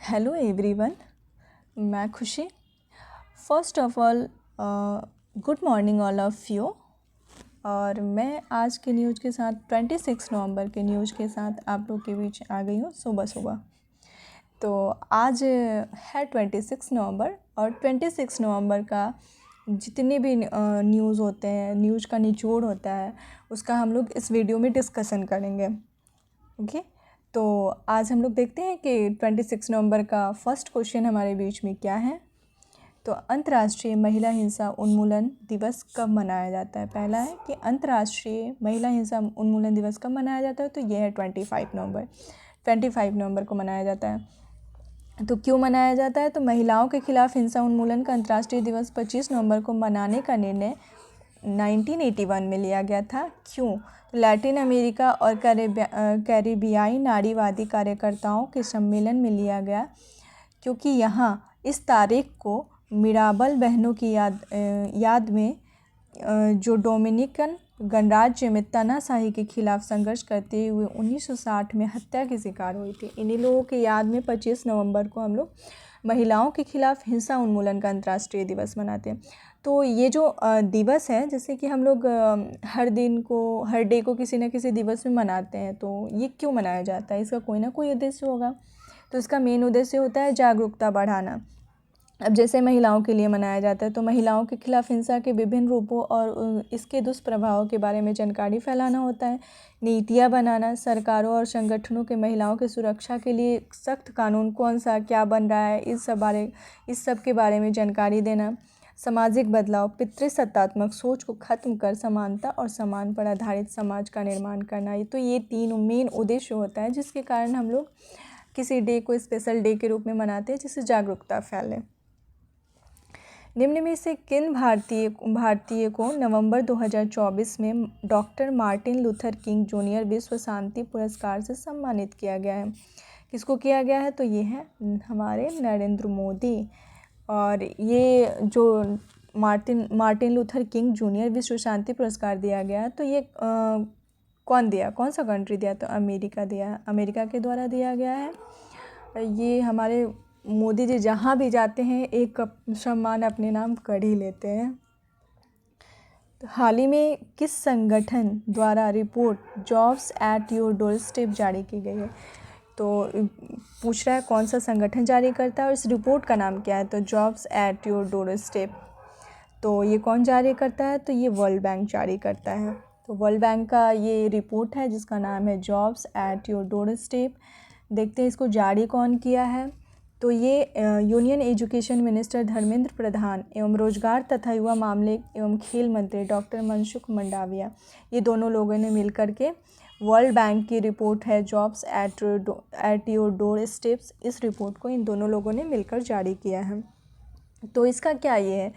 Hello everyone, मैं खुशी। First of all good morning all of you. और मैं आज के न्यूज़ के साथ 26 नवंबर के न्यूज़ के साथ आप लोग के बीच आ गई हूँ सुबह सुबह। तो आज है 26 नवंबर और 26 नवंबर का जितने भी न्यूज़ होते हैं, न्यूज़ का निचोड़ होता है, उसका हम लोग इस वीडियो में डिस्कशन करेंगे। ओके, तो आज हम लोग देखते हैं कि 26 नवंबर का फर्स्ट क्वेश्चन हमारे बीच में क्या है। तो अंतर्राष्ट्रीय महिला हिंसा उन्मूलन दिवस कब मनाया जाता है। पहला है कि अंतर्राष्ट्रीय महिला हिंसा उन्मूलन दिवस कब मनाया जाता है, तो यह है 25 नवंबर को मनाया जाता है। तो क्यों मनाया जाता है, तो महिलाओं के खिलाफ हिंसा उन्मूलन का अंतर्राष्ट्रीय दिवस 25 नवंबर को मनाने का निर्णय 1981 में लिया गया था। क्यों, लैटिन अमेरिका और कैरिबियाई नारीवादी कार्यकर्ताओं के सम्मेलन में लिया गया, क्योंकि यहाँ इस तारीख को मिराबल बहनों की याद में जो डोमिनिकन गणराज्य में तानाशाही के खिलाफ संघर्ष करते हुए 1960 में हत्या की शिकार हुई थी। इन्हीं लोगों की याद में 25 नवंबर को हम लोग महिलाओं के खिलाफ हिंसा उन्मूलन का अंतर्राष्ट्रीय दिवस मनाते हैं। तो ये जो दिवस है, जैसे कि हम लोग हर डे को किसी न किसी दिवस में मनाते हैं, तो ये क्यों मनाया जाता है, इसका कोई ना कोई उद्देश्य होगा। तो इसका मेन उद्देश्य होता है जागरूकता बढ़ाना। अब जैसे महिलाओं के लिए मनाया जाता है, तो महिलाओं के खिलाफ हिंसा के विभिन्न रूपों और इसके दुष्प्रभावों के बारे में जानकारी फैलाना होता है। नीतियाँ बनाना, सरकारों और संगठनों के महिलाओं की सुरक्षा के लिए सख्त कानून कौन सा क्या बन रहा है, इस सब के बारे में जानकारी देना। सामाजिक बदलाव, पितृसत्तात्मक सोच को खत्म कर समानता और समान पर आधारित समाज का निर्माण करना। तो ये तीन मेन उद्देश्य होता है जिसके कारण हम लोग किसी डे को स्पेशल डे के रूप में मनाते हैं, जिससे जागरूकता फैले। निम्न में से किन भारतीय को नवंबर 2024 में doctor Martin Luther king junior विश्व शांति पुरस्कार से सम्मानित किया गया है। किसको किया गया है, तो ये है हमारे नरेंद्र मोदी। और ये जो मार्टिन लूथर किंग जूनियर विश्व शांति पुरस्कार दिया गया है, तो ये कौन सा कंट्री दिया, तो अमेरिका के द्वारा दिया गया है। ये हमारे मोदी जी जहाँ भी जाते हैं एक सम्मान अपने नाम कर ही लेते हैं। तो हाल ही में किस संगठन द्वारा report jobs at your door step जारी की गई है, तो पूछ रहा है कौन सा संगठन जारी करता है और इस रिपोर्ट का नाम क्या है, तो jobs at your door step. तो ये कौन जारी करता है, तो ये वर्ल्ड बैंक जारी करता है। तो वर्ल्ड बैंक का ये रिपोर्ट है जिसका नाम है jobs at your door step. देखते हैं इसको जारी कौन किया है, तो ये union education minister Dharmendra Pradhan एवं रोजगार तथा युवा मामले एवं खेल मंत्री डॉक्टर मनसुख मंडाविया, ये दोनों लोगों ने मिलकर के वर्ल्ड बैंक की रिपोर्ट है jobs at your door steps, इस रिपोर्ट को इन दोनों लोगों ने मिलकर जारी किया है। तो इसका क्या ये है,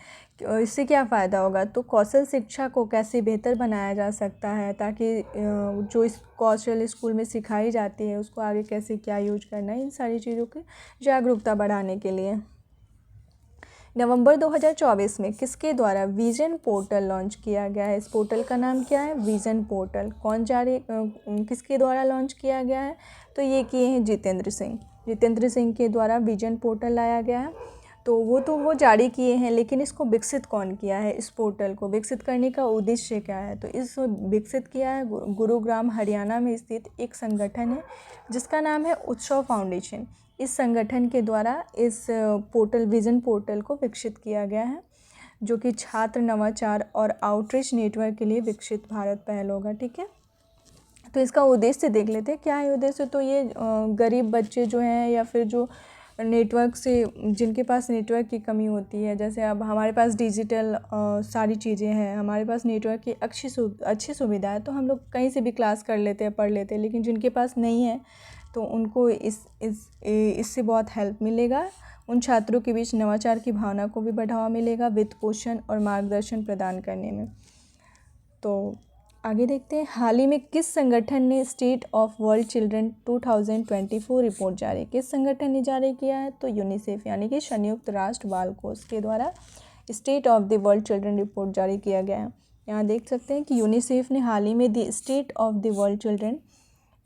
इससे क्या फ़ायदा होगा, तो कौशल शिक्षा को कैसे बेहतर बनाया जा सकता है, ताकि जो इस कौशल स्कूल में सिखाई जाती है उसको आगे कैसे क्या यूज करना है, इन सारी चीज़ों की जागरूकता बढ़ाने के लिए। नवंबर 2024 में किसके द्वारा विजन पोर्टल लॉन्च किया गया है, इस पोर्टल का नाम क्या है, विजन पोर्टल। किसके द्वारा लॉन्च किया गया है, तो ये किए हैं जितेंद्र सिंह के द्वारा विजन पोर्टल लाया गया है। तो वो जारी किए हैं, लेकिन इसको विकसित कौन किया है, इस पोर्टल को विकसित करने का उद्देश्य क्या है, तो इस विकसित किया है गुरुग्राम हरियाणा में स्थित एक संगठन है जिसका नाम है उत्सव फाउंडेशन। इस संगठन के द्वारा इस विजन पोर्टल को विकसित किया गया है, जो कि छात्र नवाचार और आउटरीच नेटवर्क के लिए विकसित भारत पहल होगा। ठीक है, तो इसका उद्देश्य देख लेते हैं क्या है उद्देश्य। तो ये गरीब बच्चे जो हैं या फिर जो नेटवर्क से जिनके पास नेटवर्क की कमी होती है, जैसे अब हमारे पास डिजिटल सारी चीज़ें हैं, हमारे पास नेटवर्क की अच्छी सुविधा है, तो हम लोग कहीं से भी क्लास कर लेते हैं, पढ़ लेते हैं, लेकिन जिनके पास नहीं है तो उनको इससे बहुत हेल्प मिलेगा। उन छात्रों के बीच नवाचार की भावना को भी बढ़ावा मिलेगा, वित्त पोषण और मार्गदर्शन प्रदान करने में। तो आगे देखते हैं, हाल ही में किस संगठन ने state of world children 2024 report जारी, किस संगठन ने जारी किया है, तो यूनिसेफ यानी कि संयुक्त राष्ट्र बाल कोष के द्वारा state of the world children report जारी किया गया है। यहाँ देख सकते हैं कि यूनिसेफ ने हाल ही में the state of the world children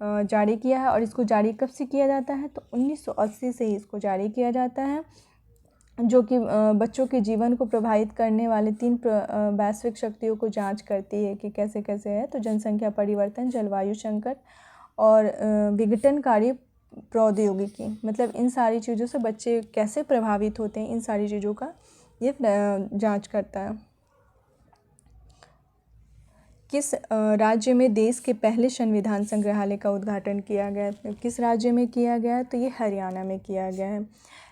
जारी किया है। और इसको जारी कब से किया जाता है, तो 1980 से ही इसको जारी किया जाता है, जो कि बच्चों के जीवन को प्रभावित करने वाले 3 वैश्विक शक्तियों को जांच करती है कि कैसे कैसे है। तो जनसंख्या परिवर्तन, जलवायु संकट और विघटनकारी प्रौद्योगिकी, मतलब इन सारी चीज़ों से बच्चे कैसे प्रभावित होते हैं, इन सारी चीज़ों का ये जांच करता है। किस राज्य में देश के पहले संविधान संग्रहालय का उद्घाटन किया गया, किस राज्य में किया गया, तो ये हरियाणा में किया गया है।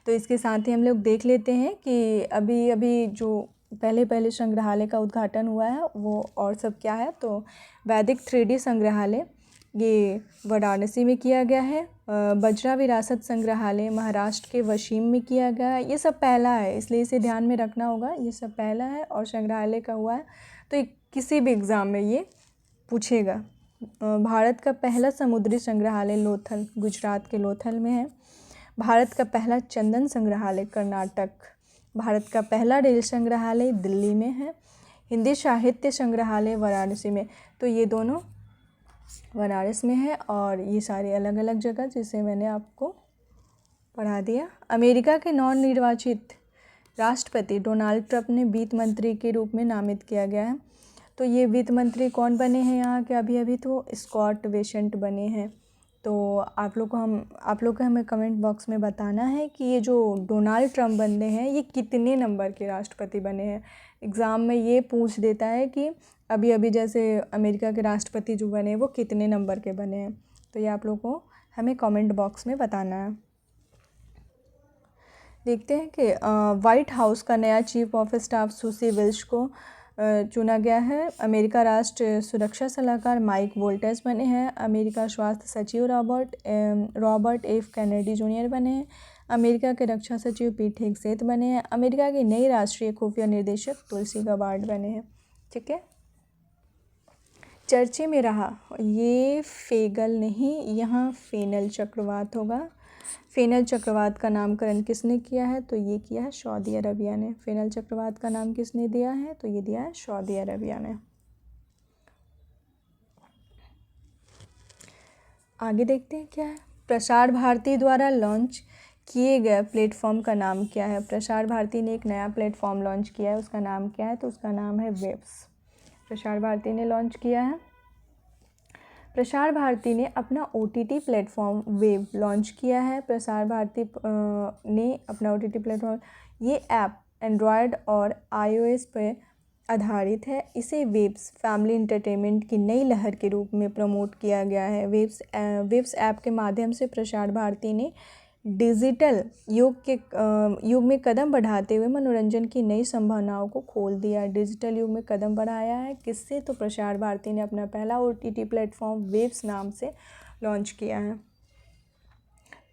तो इसके साथ ही हम लोग देख लेते हैं कि अभी अभी जो पहले संग्रहालय का उद्घाटन हुआ है वो और सब क्या है। तो वैदिक 3D संग्रहालय ये वाराणसी में किया गया है। बजरा विरासत संग्रहालय महाराष्ट्र के वाशिम में किया गया है। ये सब पहला है, इसलिए इसे ध्यान में रखना होगा, ये सब पहला है और संग्रहालय का हुआ है। तो किसी भी एग्ज़ाम में ये पूछेगा। भारत का पहला समुद्री संग्रहालय लोथल, गुजरात के लोथल में है। भारत का पहला चंदन संग्रहालय कर्नाटक। भारत का पहला रेल संग्रहालय दिल्ली में है। हिंदी साहित्य संग्रहालय वाराणसी में। तो ये दोनों वाराणसी में है और ये सारे अलग अलग जगह जिसे मैंने आपको पढ़ा दिया। अमेरिका के नवनिर्वाचित राष्ट्रपति डोनाल्ड ट्रंप ने वित्त मंत्री के रूप में नामित किया गया है। तो ये वित्त मंत्री कौन बने हैं यहाँ के, अभी तो स्कॉट बेसेंट बने हैं। तो आप लोग को हमें कमेंट बॉक्स में बताना है कि ये जो डोनाल्ड ट्रंप बने हैं ये कितने नंबर के राष्ट्रपति बने हैं। एग्ज़ाम में ये पूछ देता है कि अभी जैसे अमेरिका के राष्ट्रपति जो बने वो कितने नंबर के बने हैं। तो ये आप लोग को हमें कमेंट बॉक्स में बताना है। देखते हैं कि वाइट हाउस का नया चीफ ऑफ स्टाफ सुसी विल्स को चुना गया है। अमेरिका राष्ट्रीय सुरक्षा सलाहकार माइक वोल्टेस बने हैं। अमेरिका स्वास्थ्य सचिव रॉबर्ट एफ कैनेडी जूनियर बने हैं। अमेरिका के रक्षा सचिव पीट हेगसेथ बने हैं। अमेरिका की नई राष्ट्रीय खुफिया निदेशक तुलसी गाबार्ड बने हैं। ठीक है, चर्चे में रहा, ये फेगल नहीं, यहाँ फेनल चक्रवात होगा। फेनल चक्रवात का नामकरण किसने किया है, तो ये किया है सऊदी अरबिया ने। फेनल चक्रवात का नाम किसने दिया है, तो ये दिया है सऊदी अरबिया ने। आगे देखते हैं क्या है। प्रसार भारती द्वारा लॉन्च किए गए प्लेटफॉर्म का नाम क्या है। प्रसार भारती ने एक नया प्लेटफॉर्म लॉन्च किया है, उसका नाम क्या है, तो उसका नाम है वेब्स। प्रसार भारती ने लॉन्च किया है। प्रसार भारती ने अपना OTT प्लेटफॉर्म वेब लॉन्च किया है। प्रसार भारती ने अपना OTT प्लेटफॉर्म, ये ऐप एंड्रॉयड और iOS पर आधारित है। इसे वेब्स फैमिली एंटरटेनमेंट की नई लहर के रूप में प्रमोट किया गया है। वेब्स ऐप के माध्यम से प्रसार भारती ने डिजिटल युग में कदम बढ़ाते हुए मनोरंजन की नई संभावनाओं को खोल दिया। डिजिटल युग में कदम बढ़ाया है किससे, तो प्रसार भारती ने अपना पहला OTT प्लेटफॉर्म वेब्स नाम से लॉन्च किया है।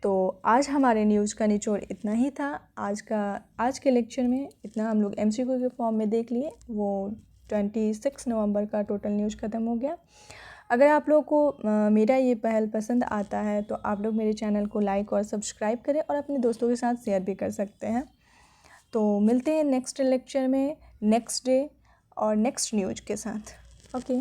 तो आज हमारे न्यूज़ का निचोड़ इतना ही था। आज के लेक्चर में इतना हम लोग MCQ के फॉर्म में देख लिए। वो 26 नवंबर का टोटल न्यूज़ ख़त्म हो गया। अगर आप लोग को मेरा ये पहल पसंद आता है तो आप लोग मेरे चैनल को लाइक और सब्सक्राइब करें और अपने दोस्तों के साथ शेयर भी कर सकते हैं। तो मिलते हैं नेक्स्ट लेक्चर में, नेक्स्ट डे और नेक्स्ट न्यूज़ के साथ। ओके।